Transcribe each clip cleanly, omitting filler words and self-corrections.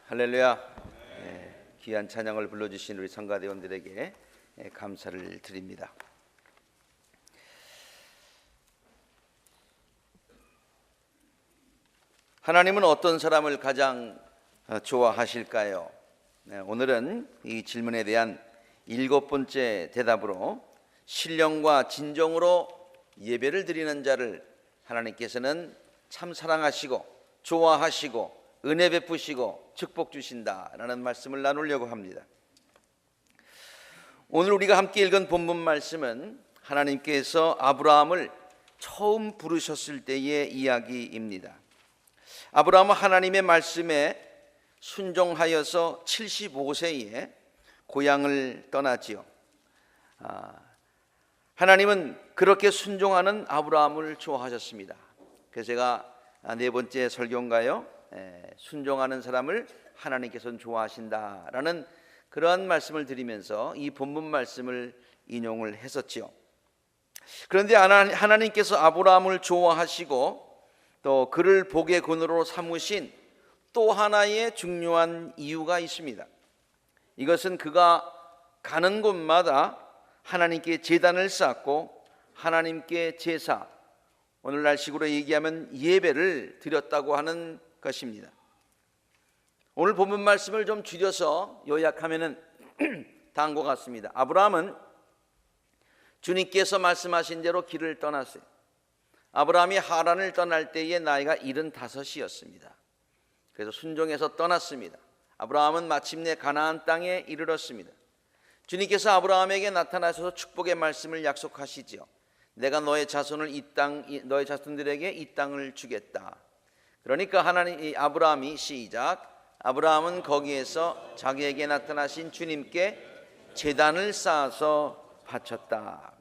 할렐루야. 귀한 찬양을 불러주신 우리 성가대원들에게 감사를 드립니다. 하나님은 어떤 사람을 가장 좋아하실까요? 오늘은 이 질문에 대한 7번째 대답으로 신령과 진정으로 예배를 드리는 자를 하나님께서는 참 사랑하시고 좋아하시고 은혜 베푸시고 축복 주신다라는 말씀을 나누려고 합니다. 오늘 우리가 함께 읽은 본문 말씀은 하나님께서 아브라함을 처음 부르셨을 때의 이야기입니다. 아브라함은 하나님의 말씀에 순종하여서 75세에 고향을 떠나지요. 하나님은 그렇게 순종하는 아브라함을 좋아하셨습니다. 그래서 제가 4번째 설교인가요? 순종하는 사람을 하나님께서는 좋아하신다라는 그러한 말씀을 드리면서 이 본문 말씀을 인용을 했었지요. 그런데 하나님께서 아브라함을 좋아하시고 또 그를 복의 근원으로 삼으신 또 하나의 중요한 이유가 있습니다. 이것은 그가 가는 곳마다 하나님께 제단을 쌓고 하나님께 제사, 오늘날식으로 얘기하면 예배를 드렸다고 하는 것입니다. 오늘 본문 말씀을 좀 줄여서 요약하면 다음과 같습니다. 아브라함은 주님께서 말씀하신 대로 길을 떠났어요. 아브라함이 하란을 떠날 때의 나이가 75이었습니다. 그래서 순종해서 떠났습니다. 아브라함은 마침내 가나안 땅에 이르렀습니다. 주님께서 아브라함에게 나타나셔서 축복의 말씀을 약속하시지요. 내가 너의 너의 자손들에게 이 땅을 주겠다. 그러니까 아브라함이 아브라함은 거기에서 자기에게 나타나신 주님께 제단을 쌓아서 바쳤다.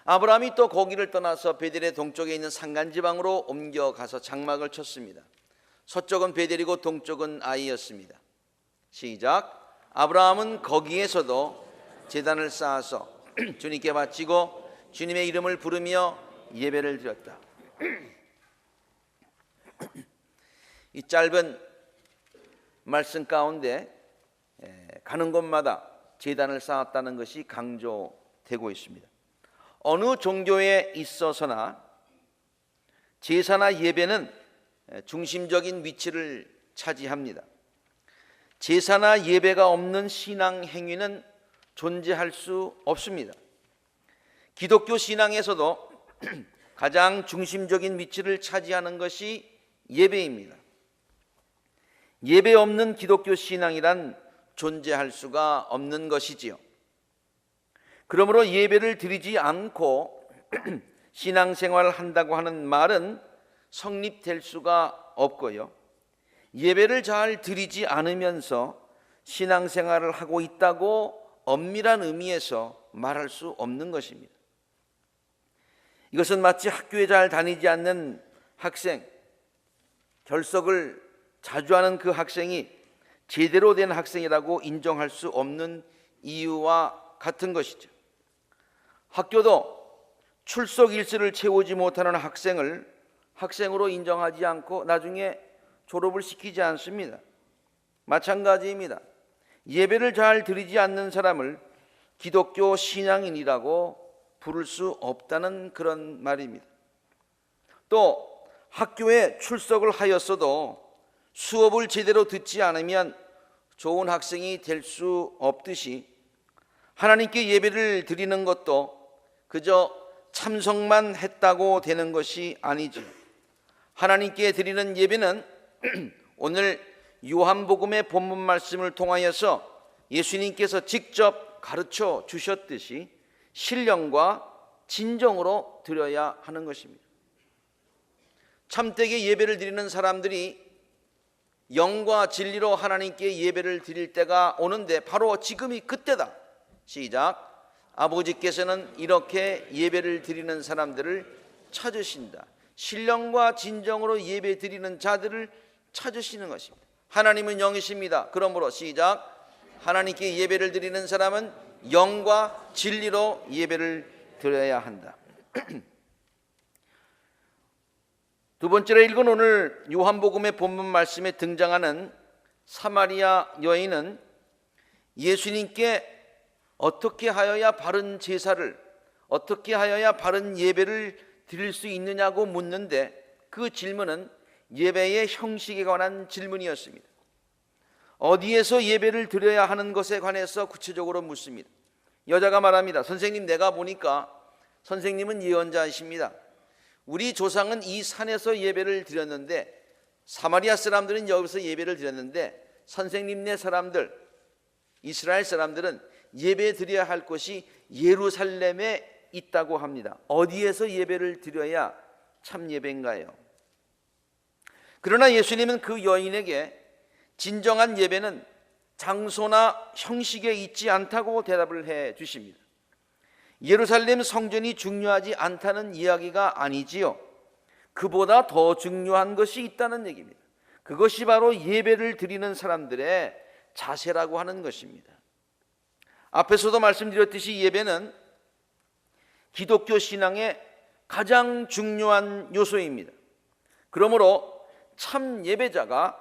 아브라함이 또 거기를 떠나서 베델의 동쪽에 있는 산간지방으로 옮겨가서 장막을 쳤습니다. 서쪽은 베델이고 동쪽은 아이였습니다. 아브라함은 거기에서도 제단을 쌓아서 주님께 바치고 주님의 이름을 부르며 예배를 드렸다. 이 짧은 말씀 가운데 가는 곳마다 제단을 쌓았다는 것이 강조되고 있습니다. 어느 종교에 있어서나 제사나 예배는 중심적인 위치를 차지합니다. 제사나 예배가 없는 신앙 행위는 존재할 수 없습니다. 기독교 신앙에서도 가장 중심적인 위치를 차지하는 것이 예배입니다. 예배 없는 기독교 신앙이란 존재할 수가 없는 것이지요. 그러므로 예배를 드리지 않고 신앙생활을 한다고 하는 말은 성립될 수가 없고요. 예배를 잘 드리지 않으면서 신앙생활을 하고 있다고 엄밀한 의미에서 말할 수 없는 것입니다. 이것은 마치 학교에 잘 다니지 않는 학생, 결석을 자주 하는 그 학생이 제대로 된 학생이라고 인정할 수 없는 이유와 같은 것이죠. 학교도 출석 일수를 채우지 못하는 학생을 학생으로 인정하지 않고 나중에 졸업을 시키지 않습니다. 마찬가지입니다. 예배를 잘 드리지 않는 사람을 기독교 신앙인이라고 부를 수 없다는 그런 말입니다. 또 학교에 출석을 하였어도 수업을 제대로 듣지 않으면 좋은 학생이 될 수 없듯이 하나님께 예배를 드리는 것도 그저 참석만 했다고 되는 것이 아니죠. 하나님께 드리는 예배는 오늘 요한복음의 본문 말씀을 통하여서 예수님께서 직접 가르쳐 주셨듯이 신령과 진정으로 드려야 하는 것입니다. 참되게 예배를 드리는 사람들이 영과 진리로 하나님께 예배를 드릴 때가 오는데 바로 지금이 그때다. 아버지께서는 이렇게 예배를 드리는 사람들을 찾으신다. 신령과 진정으로 예배 드리는 자들을 찾으시는 것입니다. 하나님은 영이십니다. 그러므로 하나님께 예배를 드리는 사람은 영과 진리로 예배를 드려야 한다. 두 번째로 읽은 오늘 요한복음의 본문 말씀에 등장하는 사마리아 여인은 예수님께 어떻게 하여야 바른 제사를, 어떻게 하여야 바른 예배를 드릴 수 있느냐고 묻는데, 그 질문은 예배의 형식에 관한 질문이었습니다. 어디에서 예배를 드려야 하는 것에 관해서 구체적으로 묻습니다. 여자가 말합니다. 선생님, 내가 보니까 선생님은 예언자이십니다. 우리 조상은 이 산에서 예배를 드렸는데, 사마리아 사람들은 여기서 예배를 드렸는데, 선생님네 사람들, 이스라엘 사람들은 예배 드려야 할 곳이 예루살렘에 있다고 합니다. 어디에서 예배를 드려야 참 예배인가요? 그러나 예수님은 그 여인에게 진정한 예배는 장소나 형식에 있지 않다고 대답을 해 주십니다. 예루살렘 성전이 중요하지 않다는 이야기가 아니지요. 그보다 더 중요한 것이 있다는 얘기입니다. 그것이 바로 예배를 드리는 사람들의 자세라고 하는 것입니다. 앞에서도 말씀드렸듯이 예배는 기독교 신앙의 가장 중요한 요소입니다. 그러므로 참 예배자가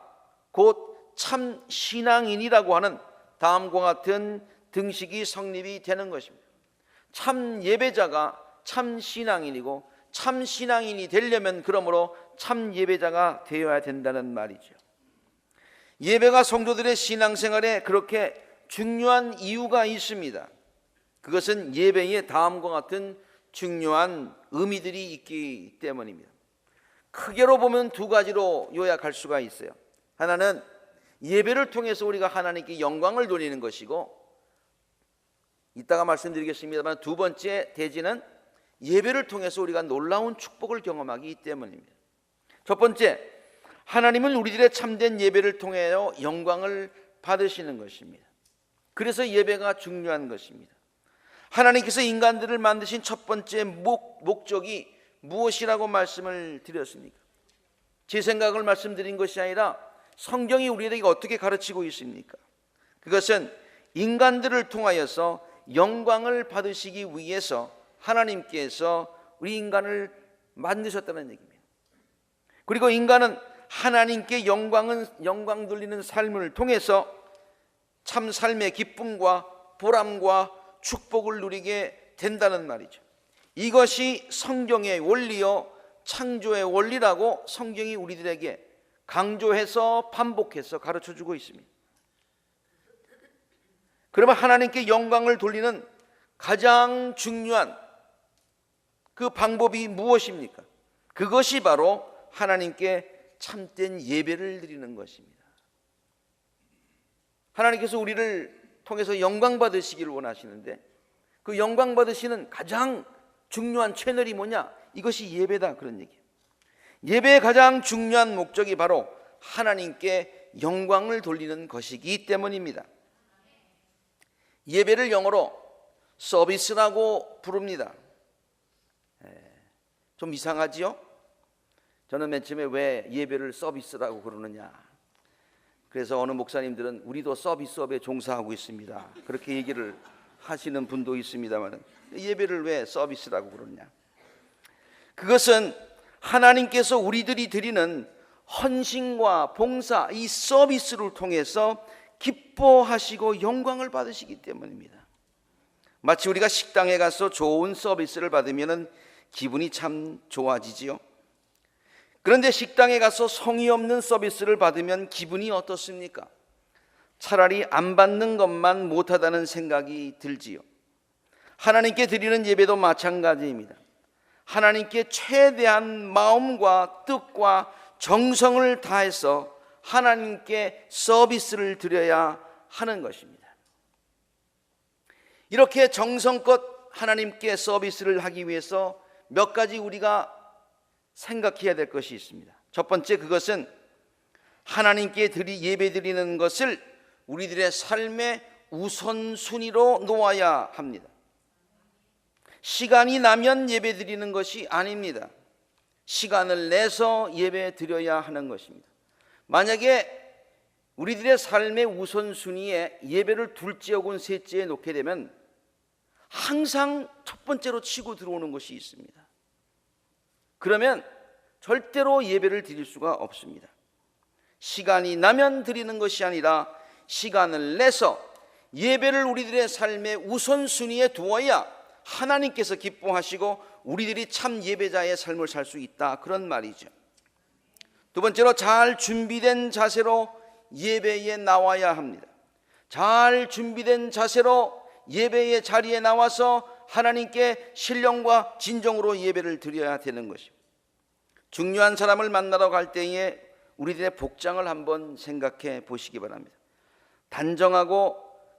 곧 참 신앙인이라고 하는 다음과 같은 등식이 성립이 되는 것입니다. 참 예배자가 참 신앙인이고, 참 신앙인이 되려면 그러므로 참 예배자가 되어야 된다는 말이죠. 예배가 성도들의 신앙생활에 그렇게 중요한 이유가 있습니다. 그것은 예배의 다음과 같은 중요한 의미들이 있기 때문입니다. 크게로 보면 두 가지로 요약할 수가 있어요. 하나는 예배를 통해서 우리가 하나님께 영광을 돌리는 것이고, 이따가 말씀드리겠습니다만 두 번째 대지는 예배를 통해서 우리가 놀라운 축복을 경험하기 때문입니다. 첫 번째, 하나님은 우리들의 참된 예배를 통하여 영광을 받으시는 것입니다. 그래서 예배가 중요한 것입니다. 하나님께서 인간들을 만드신 첫 번째 목적이 무엇이라고 말씀을 드렸습니까? 제 생각을 말씀드린 것이 아니라 성경이 우리에게 어떻게 가르치고 있습니까? 그것은 인간들을 통하여서 영광을 받으시기 위해서 하나님께서 우리 인간을 만드셨다는 얘기입니다. 그리고 인간은 하나님께 영광 돌리는 삶을 통해서 참 삶의 기쁨과 보람과 축복을 누리게 된다는 말이죠. 이것이 성경의 원리요 창조의 원리라고 성경이 우리들에게 강조해서 반복해서 가르쳐주고 있습니다. 그러면 하나님께 영광을 돌리는 가장 중요한 그 방법이 무엇입니까? 그것이 바로 하나님께 참된 예배를 드리는 것입니다. 하나님께서 우리를 통해서 영광 받으시기를 원하시는데, 그 영광 받으시는 가장 중요한 채널이 뭐냐? 이것이 예배다, 그런 얘기예요. 예배의 가장 중요한 목적이 바로 하나님께 영광을 돌리는 것이기 때문입니다. 예배를 영어로 서비스라고 부릅니다. 좀 이상하지요? 저는 맨 처음에 왜 예배를 서비스라고 그러느냐, 그래서 어느 목사님들은 우리도 서비스업에 종사하고 있습니다, 그렇게 얘기를 하시는 분도 있습니다만, 예배를 왜 서비스라고 그러느냐, 그것은 하나님께서 우리들이 드리는 헌신과 봉사, 이 서비스를 통해서 기뻐하시고 영광을 받으시기 때문입니다. 마치 우리가 식당에 가서 좋은 서비스를 받으면 기분이 참 좋아지지요. 그런데 식당에 가서 성의 없는 서비스를 받으면 기분이 어떻습니까? 차라리 안 받는 것만 못하다는 생각이 들지요. 하나님께 드리는 예배도 마찬가지입니다. 하나님께 최대한 마음과 뜻과 정성을 다해서 하나님께 서비스를 드려야 하는 것입니다. 이렇게 정성껏 하나님께 서비스를 하기 위해서 몇 가지 우리가 생각해야 될 것이 있습니다. 첫 번째, 그것은 하나님께 예배 드리는 것을 우리들의 삶의 우선순위로 놓아야 합니다. 시간이 나면 예배 드리는 것이 아닙니다. 시간을 내서 예배 드려야 하는 것입니다. 만약에 우리들의 삶의 우선순위에 예배를 둘째 혹은 셋째에 놓게 되면 항상 첫 번째로 치고 들어오는 것이 있습니다. 그러면 절대로 예배를 드릴 수가 없습니다. 시간이 나면 드리는 것이 아니라 시간을 내서 예배를 우리들의 삶의 우선순위에 두어야 하나님께서 기뻐하시고 우리들이 참 예배자의 삶을 살 수 있다, 그런 말이죠. 두 번째로, 잘 준비된 자세로 예배에 나와야 합니다. 잘 준비된 자세로 예배의 자리에 나와서 하나님께 신령과 진정으로 예배를 드려야 되는 것입니다. 중요한 사람을 만나러 갈 때에 우리들의 복장을 한번 생각해 보시기 바랍니다. 단정하고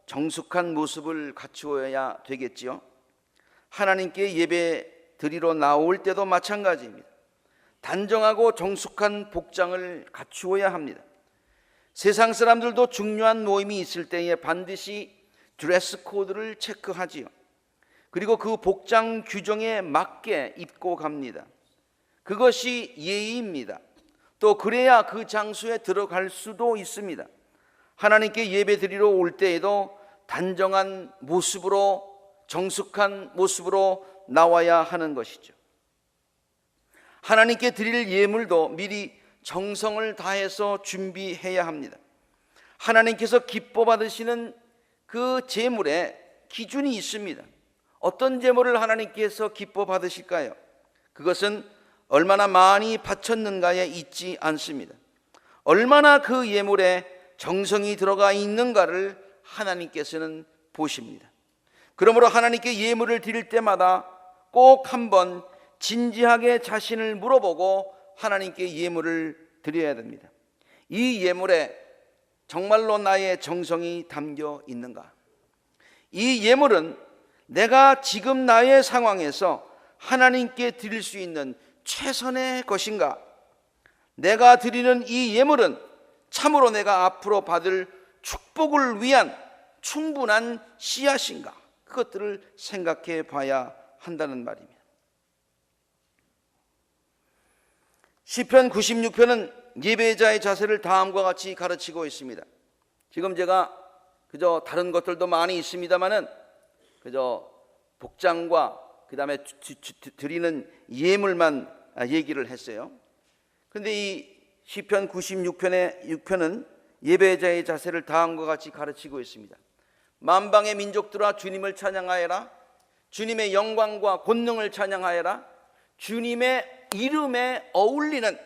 정숙한 모습을 갖추어야 되겠지요. 하나님께 예배 드리러 나올 때도 마찬가지입니다. 단정하고 정숙한 복장을 갖추어야 합니다. 세상 사람들도 중요한 모임이 있을 때에 반드시 드레스 코드를 체크하지요. 그리고 그 복장 규정에 맞게 입고 갑니다. 그것이 예의입니다. 또 그래야 그 장소에 들어갈 수도 있습니다. 하나님께 예배 드리러 올 때에도 단정한 모습으로, 정숙한 모습으로 나와야 하는 것이죠. 하나님께 드릴 예물도 미리 정성을 다해서 준비해야 합니다. 하나님께서 기뻐 받으시는 그 제물에 기준이 있습니다. 어떤 제물을 하나님께서 기뻐 받으실까요? 그것은 얼마나 많이 바쳤는가에 있지 않습니다. 얼마나 그 예물에 정성이 들어가 있는가를 하나님께서는 보십니다. 그러므로 하나님께 예물을 드릴 때마다 꼭 한번 진지하게 자신을 물어보고 하나님께 예물을 드려야 됩니다. 이 예물에 정말로 나의 정성이 담겨 있는가? 이 예물은 내가 지금 나의 상황에서 하나님께 드릴 수 있는 최선의 것인가? 내가 드리는 이 예물은 참으로 내가 앞으로 받을 축복을 위한 충분한 씨앗인가? 그것들을 생각해 봐야 한다는 말입니다. 시편 96편은 예배자의 자세를 다음과 같이 가르치고 있습니다. 지금 제가 그저 다른 것들도 많이 있습니다만은 그저 복장과 그 다음에 드리는 예물만 얘기를 했어요. 그런데 이 시편 96편의 6편은 예배자의 자세를 다음과 같이 가르치고 있습니다. 만방의 민족들아 주님을 찬양하여라. 주님의 영광과 권능을 찬양하여라. 주님의 이름에 어울리는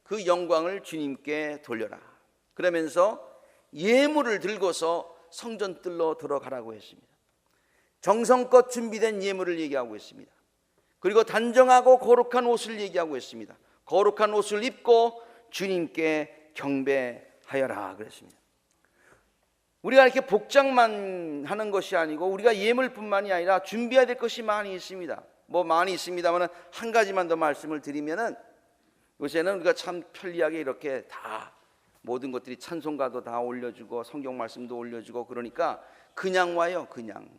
그 영광을 주님께 돌려라. 그러면서 예물을 들고서 성전뜰로 들어가라고 했습니다. 정성껏 준비된 예물을 얘기하고 있습니다. 그리고 단정하고 거룩한 옷을 얘기하고 있습니다. 거룩한 옷을 입고 주님께 경배하여라 그랬습니다. 우리가 이렇게 복장만 하는 것이 아니고 우리가 예물뿐만이 아니라 준비해야 될 것이 많이 있습니다. 뭐 많이 있습니다만 한 가지만 더 말씀을 드리면은, 요새는 우리가 참 편리하게 이렇게 다 모든 것들이 찬송가도 다 올려주고 성경 말씀도 올려주고 그러니까 그냥 와요. 그냥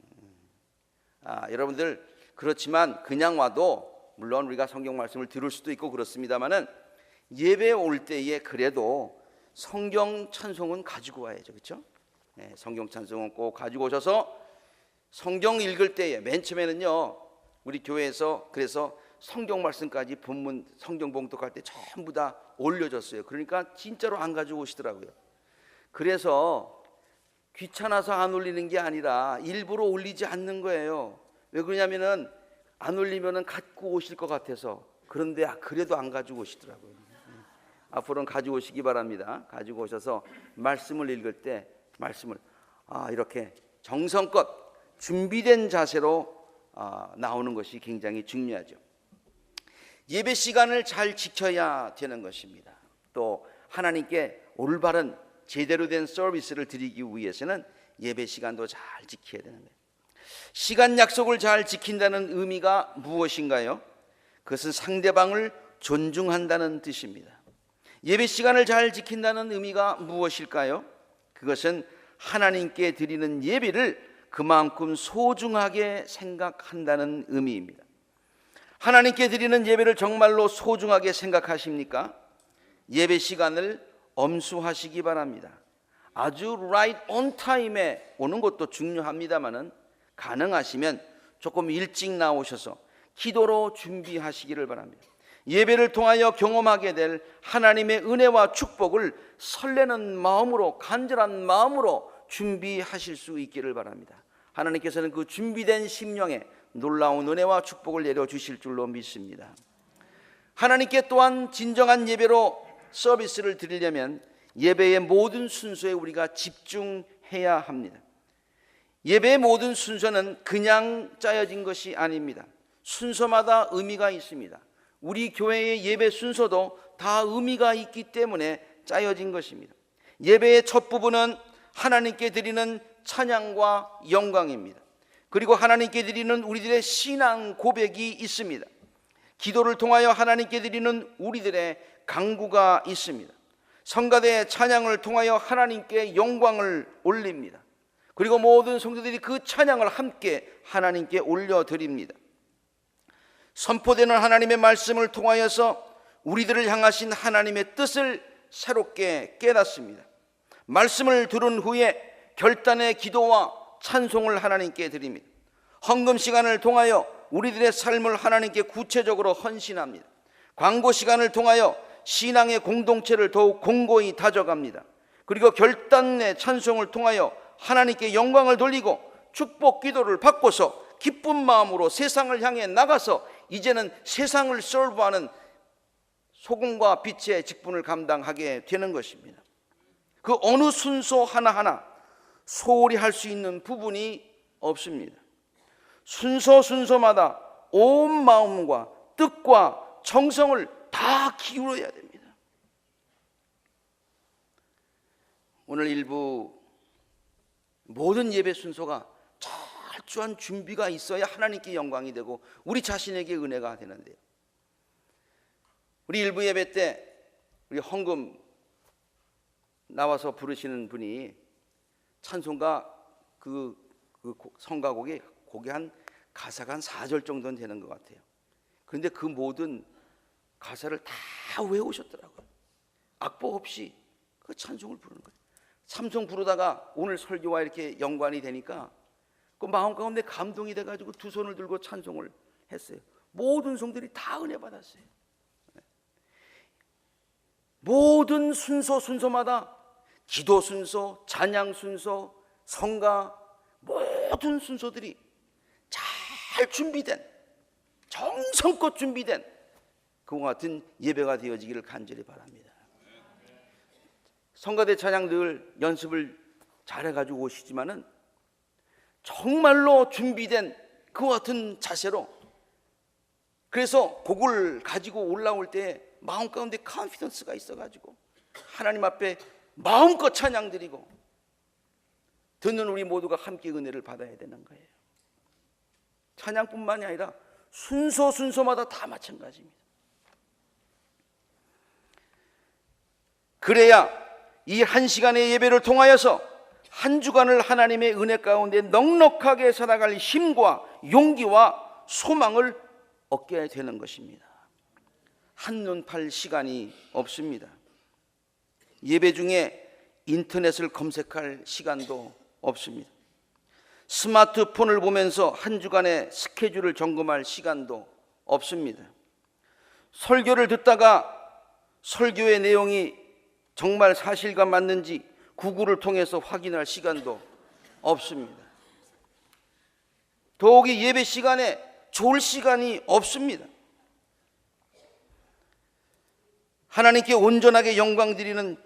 여러분들 그렇지만 그냥 와도 물론 우리가 성경 말씀을 들을 수도 있고 그렇습니다만은 예배 올 때에 그래도 성경 찬송은 가지고 와야죠. 그렇죠? 네, 성경 찬송은 꼭 가지고 오셔서 성경 읽을 때에 맨 처음에는요 우리 교회에서 그래서 성경 말씀까지 본문 성경 봉독할 때 전부 다 올려줬어요. 그러니까 진짜로 안 가지고 오시더라고요. 그래서 귀찮아서 안 올리는 게 아니라 일부러 올리지 않는 거예요. 왜 그러냐면은 안 올리면은 갖고 오실 것 같아서. 그런데 그래도 안 가지고 오시더라고요. 앞으로는 가지고 오시기 바랍니다. 가지고 오셔서 말씀을 읽을 때 말씀을 이렇게 정성껏 준비된 자세로 나오는 것이 굉장히 중요하죠. 예배 시간을 잘 지켜야 되는 것입니다. 또 하나님께 올바른 제대로 된 서비스를 드리기 위해서는 예배 시간도 잘 지켜야 되는 거예요. 시간 약속을 잘 지킨다는 의미가 무엇인가요? 그것은 상대방을 존중한다는 뜻입니다. 예배 시간을 잘 지킨다는 의미가 무엇일까요? 그것은 하나님께 드리는 예배를 그만큼 소중하게 생각한다는 의미입니다. 하나님께 드리는 예배를 정말로 소중하게 생각하십니까? 예배 시간을 엄수하시기 바랍니다. 아주 right on time에 오는 것도 중요합니다만은 가능하시면 조금 일찍 나오셔서 기도로 준비하시기를 바랍니다. 예배를 통하여 경험하게 될 하나님의 은혜와 축복을 설레는 마음으로, 간절한 마음으로 준비하실 수 있기를 바랍니다. 하나님께서는 그 준비된 심령에 놀라운 은혜와 축복을 내려주실 줄로 믿습니다. 하나님께 또한 진정한 예배로 서비스를 드리려면 예배의 모든 순서에 우리가 집중해야 합니다. 예배의 모든 순서는 그냥 짜여진 것이 아닙니다. 순서마다 의미가 있습니다. 우리 교회의 예배 순서도 다 의미가 있기 때문에 짜여진 것입니다. 예배의 첫 부분은 하나님께 드리는 찬양과 영광입니다. 그리고 하나님께 드리는 우리들의 신앙 고백이 있습니다. 기도를 통하여 하나님께 드리는 우리들의 간구가 있습니다. 성가대의 찬양을 통하여 하나님께 영광을 올립니다. 그리고 모든 성도들이 그 찬양을 함께 하나님께 올려드립니다. 선포되는 하나님의 말씀을 통하여서 우리들을 향하신 하나님의 뜻을 새롭게 깨닫습니다. 말씀을 들은 후에 결단의 기도와 찬송을 하나님께 드립니다. 헌금 시간을 통하여 우리들의 삶을 하나님께 구체적으로 헌신합니다. 광고 시간을 통하여 신앙의 공동체를 더욱 공고히 다져갑니다. 그리고 결단의 찬송을 통하여 하나님께 영광을 돌리고 축복 기도를 받고서 기쁜 마음으로 세상을 향해 나가서 이제는 세상을 서브하는 소금과 빛의 직분을 감당하게 되는 것입니다. 그 어느 순서 하나하나 소홀히 할 수 있는 부분이 없습니다. 순서마다 온 마음과 뜻과 정성을 다 기울여야 됩니다. 오늘 일부 모든 예배 순서가 철저한 준비가 있어야 하나님께 영광이 되고 우리 자신에게 은혜가 되는데요. 우리 일부 예배 때 우리 헌금 나와서 부르시는 분이 찬송가 그 성가곡이 한 가사가 한 4절 정도는 되는 것 같아요. 그런데 그 모든 가사를 다 외우셨더라고요. 악보 없이 그 찬송을 부르는 거예요. 찬송 부르다가 오늘 설교와 이렇게 연관이 되니까 그 마음 가운데 감동이 돼가지고 두 손을 들고 찬송을 했어요. 모든 성들이 다 은혜 받았어요. 모든 순서마다 기도 순서, 찬양 순서, 성가 모든 순서들이 잘 준비된, 정성껏 준비된 그와 같은 예배가 되어지기를 간절히 바랍니다. 성가대 찬양 늘 연습을 잘해가지고 오시지만은 정말로 준비된 그와 같은 자세로, 그래서 곡을 가지고 올라올 때 마음 가운데 컨피던스가 있어가지고 하나님 앞에 마음껏 찬양 드리고 듣는 우리 모두가 함께 은혜를 받아야 되는 거예요. 찬양뿐만이 아니라 순서마다 다 마찬가지입니다. 그래야 이 한 시간의 예배를 통하여서 한 주간을 하나님의 은혜 가운데 넉넉하게 살아갈 힘과 용기와 소망을 얻게 되는 것입니다. 한눈 팔 시간이 없습니다. 예배 중에 인터넷을 검색할 시간도 없습니다. 스마트폰을 보면서 한 주간의 스케줄을 점검할 시간도 없습니다. 설교를 듣다가 설교의 내용이 정말 사실과 맞는지 구글을 통해서 확인할 시간도 없습니다. 더욱이 예배 시간에 좋을 시간이 없습니다. 하나님께 온전하게 영광 드리는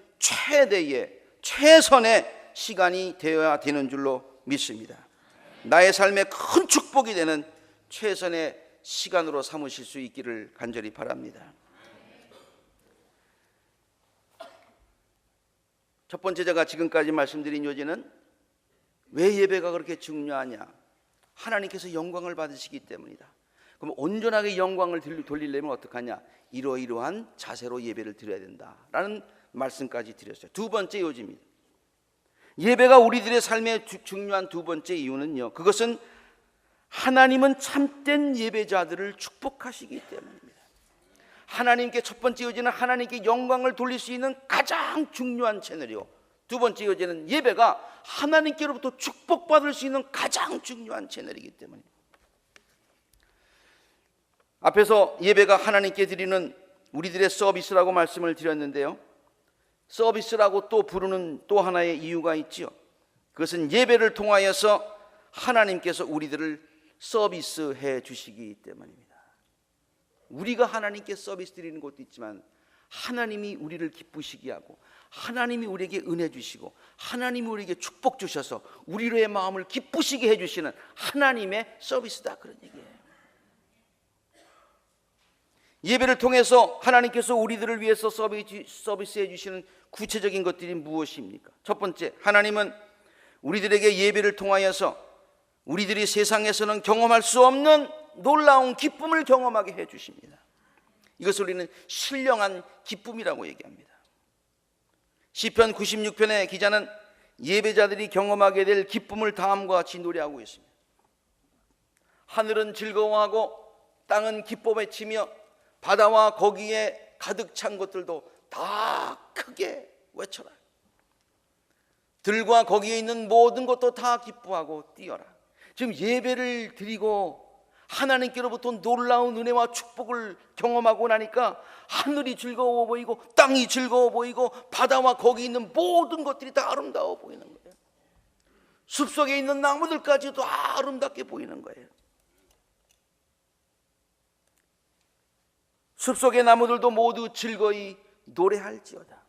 최선의 시간이 되어야 되는 줄로 믿습니다. 나의 삶에 큰 축복이 되는 최선의 시간으로 삼으실 수 있기를 간절히 바랍니다. 첫 번째, 제가 지금까지 말씀드린 요지는 왜 예배가 그렇게 중요하냐? 하나님께서 영광을 받으시기 때문이다. 그럼 온전하게 영광을 돌리려면 어떡하냐? 이러이러한 자세로 예배를 드려야 된다라는 말씀까지 드렸어요. 두 번째 요지입니다. 예배가 우리들의 삶에 중요한 두 번째 이유는요, 그것은 하나님은 참된 예배자들을 축복하시기 때문입니다. 하나님께 첫 번째 요지는 하나님께 영광을 돌릴 수 있는 가장 중요한 채널이요, 두 번째 요지는 예배가 하나님께로부터 축복받을 수 있는 가장 중요한 채널이기 때문입니다. 앞에서 예배가 하나님께 드리는 우리들의 서비스라고 말씀을 드렸는데요, 서비스라고 또 부르는 또 하나의 이유가 있지요. 그것은 예배를 통하여서 하나님께서 우리들을 서비스해 주시기 때문입니다. 우리가 하나님께 서비스 드리는 것도 있지만 하나님이 우리를 기쁘시게 하고 하나님이 우리에게 은혜 주시고 하나님이 우리에게 축복 주셔서 우리의 마음을 기쁘시게 해주시는 하나님의 서비스다, 그런 얘기예요. 예배를 통해서 하나님께서 우리들을 위해서 서비스해 주시는 구체적인 것들이 무엇입니까? 첫 번째, 하나님은 우리들에게 예배를 통하여서 우리들이 세상에서는 경험할 수 없는 놀라운 기쁨을 경험하게 해 주십니다. 이것을 우리는 신령한 기쁨이라고 얘기합니다. 시편 96편의 기자는 예배자들이 경험하게 될 기쁨을 다음과 같이 노래하고 있습니다. 하늘은 즐거워하고 땅은 기뻐 외치며 바다와 거기에 가득 찬 것들도 다 크게 외쳐라. 들과 거기에 있는 모든 것도 다 기뻐하고 뛰어라. 지금 예배를 드리고 하나님께로부터 놀라운 은혜와 축복을 경험하고 나니까 하늘이 즐거워 보이고 땅이 즐거워 보이고 바다와 거기 있는 모든 것들이 다 아름다워 보이는 거예요. 숲속에 있는 나무들까지도 다 아름답게 보이는 거예요. 숲속의 나무들도 모두 즐거이 노래할지어다.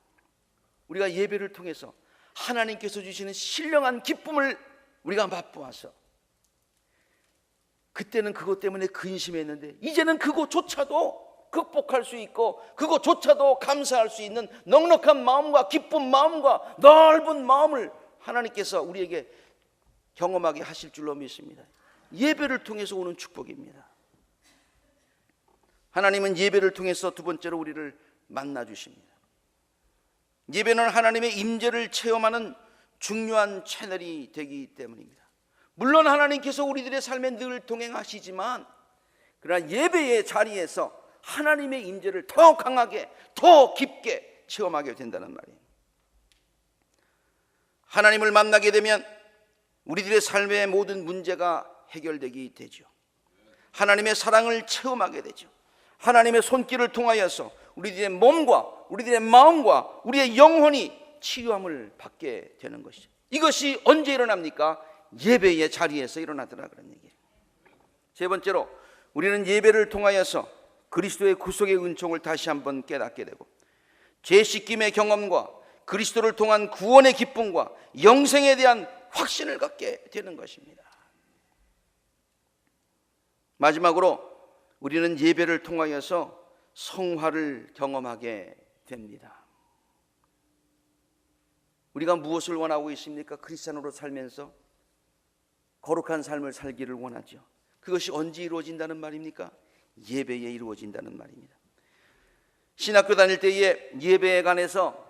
우리가 예배를 통해서 하나님께서 주시는 신령한 기쁨을 우리가 맛보아서 그때는 그것 때문에 근심했는데 이제는 그것조차도 극복할 수 있고 그것조차도 감사할 수 있는 넉넉한 마음과 기쁜 마음과 넓은 마음을 하나님께서 우리에게 경험하게 하실 줄로 믿습니다. 예배를 통해서 오는 축복입니다. 하나님은 예배를 통해서 두 번째로 우리를 만나 주십니다. 예배는 하나님의 임재를 체험하는 중요한 채널이 되기 때문입니다. 물론 하나님께서 우리들의 삶에 늘 동행하시지만 그러나 예배의 자리에서 하나님의 임재를 더 강하게 더 깊게 체험하게 된다는 말이에요. 하나님을 만나게 되면 우리들의 삶의 모든 문제가 해결되게 되죠. 하나님의 사랑을 체험하게 되죠. 하나님의 손길을 통하여서 우리들의 몸과 우리들의 마음과 우리의 영혼이 치유함을 받게 되는 것이죠. 이것이 언제 일어납니까? 예배의 자리에서 일어나더라, 그런 얘기예요. 세 번째로 우리는 예배를 통하여서 그리스도의 구속의 은총을 다시 한번 깨닫게 되고 죄 씻김의 경험과 그리스도를 통한 구원의 기쁨과 영생에 대한 확신을 갖게 되는 것입니다. 마지막으로 우리는 예배를 통하여서 성화를 경험하게 됩니다. 우리가 무엇을 원하고 있습니까? 크리스찬으로 살면서 거룩한 삶을 살기를 원하죠. 그것이 언제 이루어진다는 말입니까? 예배에 이루어진다는 말입니다. 신학교 다닐 때에 예배에 관해서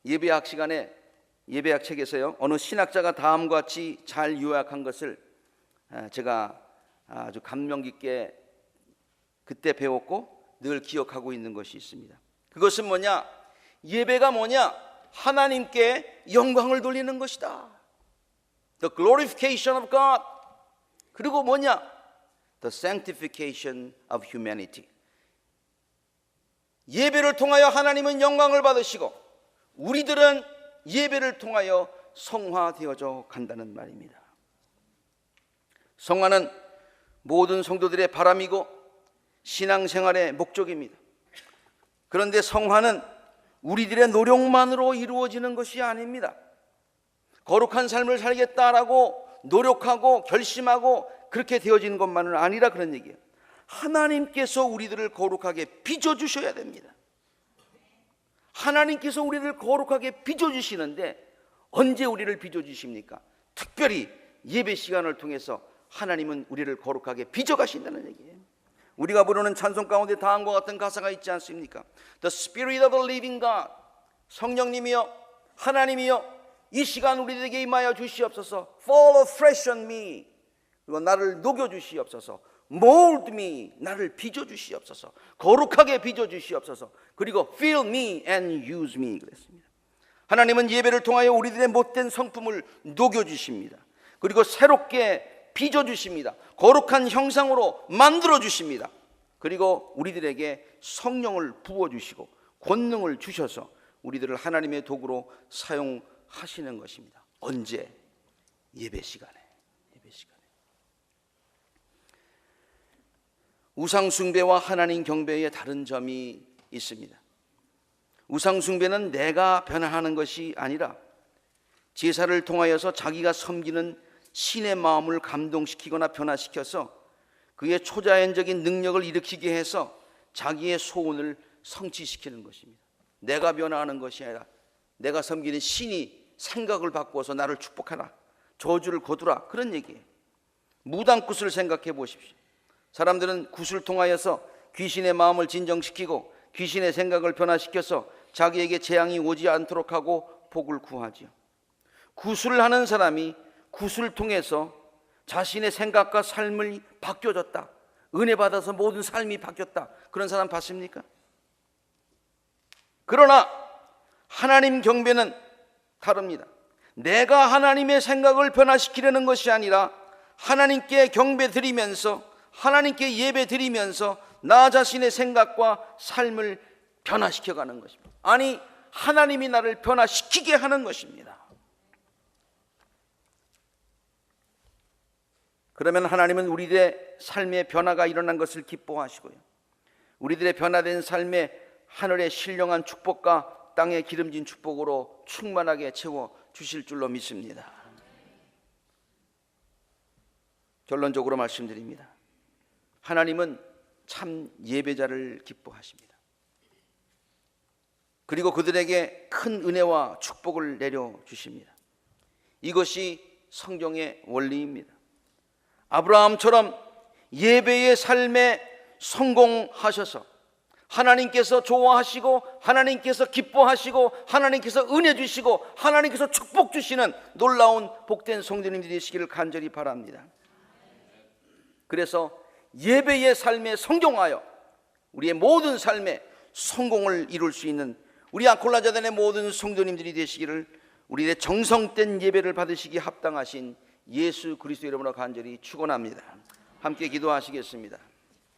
예배학 시간에 예배학 책에서요 어느 신학자가 다음과 같이 잘 요약한 것을 제가 아주 감명 깊게 그때 배웠고 늘 기억하고 있는 것이 있습니다. 그것은 뭐냐? 예배가 뭐냐? 하나님께 영광을 돌리는 것이다. The glorification of God. 그리고 뭐냐? The sanctification of humanity. 예배를 통하여 하나님은 영광을 받으시고 우리들은 예배를 통하여 성화되어져 간다는 말입니다. 성화는 모든 성도들의 바람이고 신앙생활의 목적입니다. 그런데 성화는 우리들의 노력만으로 이루어지는 것이 아닙니다. 거룩한 삶을 살겠다라고 노력하고 결심하고 그렇게 되어지는 것만은 아니라 그런 얘기예요. 하나님께서 우리들을 거룩하게 빚어주셔야 됩니다. 하나님께서 우리를 거룩하게 빚어주시는데 언제 우리를 빚어주십니까? 특별히 예배 시간을 통해서 하나님은 우리를 거룩하게 빚어가신다는 얘기예요. 우리가 부르는 찬송 가운데 다음과 같은 가사가 있지 않습니까? The Spirit of the Living God. 성령님이여 하나님이여 이 시간 우리에게 임하여 주시옵소서. Fall afresh on me. 그리고 나를 녹여 주시옵소서. Mold me. 나를 빚어 주시옵소서. 거룩하게 빚어 주시옵소서. 그리고 fill me and use me. 그랬습니다. 하나님은 예배를 통하여 우리들의 못된 성품을 녹여 주십니다. 그리고 새롭게 빚어 주십니다. 거룩한 형상으로 만들어 주십니다. 그리고 우리들에게 성령을 부어 주시고 권능을 주셔서 우리들을 하나님의 도구로 사용하시는 것입니다. 언제? 예배 시간에. 우상 숭배와 하나님 경배의 다른 점이 있습니다. 우상 숭배는 내가 변화하는 것이 아니라 제사를 통하여서 자기가 섬기는 신의 마음을 감동시키거나 변화시켜서 그의 초자연적인 능력을 일으키게 해서 자기의 소원을 성취시키는 것입니다. 내가 변화하는 것이 아니라 내가 섬기는 신이 생각을 바꾸어서 나를 축복하라, 저주를 거두라, 그런 얘기예요. 무당굿을 생각해 보십시오. 사람들은 굿을 통하여서 귀신의 마음을 진정시키고 귀신의 생각을 변화시켜서 자기에게 재앙이 오지 않도록 하고 복을 구하지요. 굿을 하는 사람이 굿을 통해서 자신의 생각과 삶이 바뀌어졌다, 은혜 받아서 모든 삶이 바뀌었다, 그런 사람 봤습니까? 그러나 하나님 경배는 다릅니다. 내가 하나님의 생각을 변화시키려는 것이 아니라 하나님께 경배 드리면서, 하나님께 예배 드리면서 나 자신의 생각과 삶을 변화시켜가는 것입니다. 아니, 하나님이 나를 변화시키게 하는 것입니다. 그러면 하나님은 우리들의 삶의 변화가 일어난 것을 기뻐하시고요, 우리들의 변화된 삶에 하늘의 신령한 축복과 땅의 기름진 축복으로 충만하게 채워 주실 줄로 믿습니다. 결론적으로 말씀드립니다. 하나님은 참 예배자를 기뻐하십니다. 그리고 그들에게 큰 은혜와 축복을 내려주십니다. 이것이 성경의 원리입니다. 아브라함처럼 예배의 삶에 성공하셔서 하나님께서 좋아하시고 하나님께서 기뻐하시고 하나님께서 은혜 주시고 하나님께서 축복 주시는 놀라운 복된 성도님들이 되시기를 간절히 바랍니다. 그래서 예배의 삶에 성공하여 우리의 모든 삶에 성공을 이룰 수 있는 우리 아콜라자단의 모든 성도님들이 되시기를, 우리의 정성된 예배를 받으시기 합당하신 예수 그리스도 이름으로 간절히 축원합니다. 함께 기도하시겠습니다.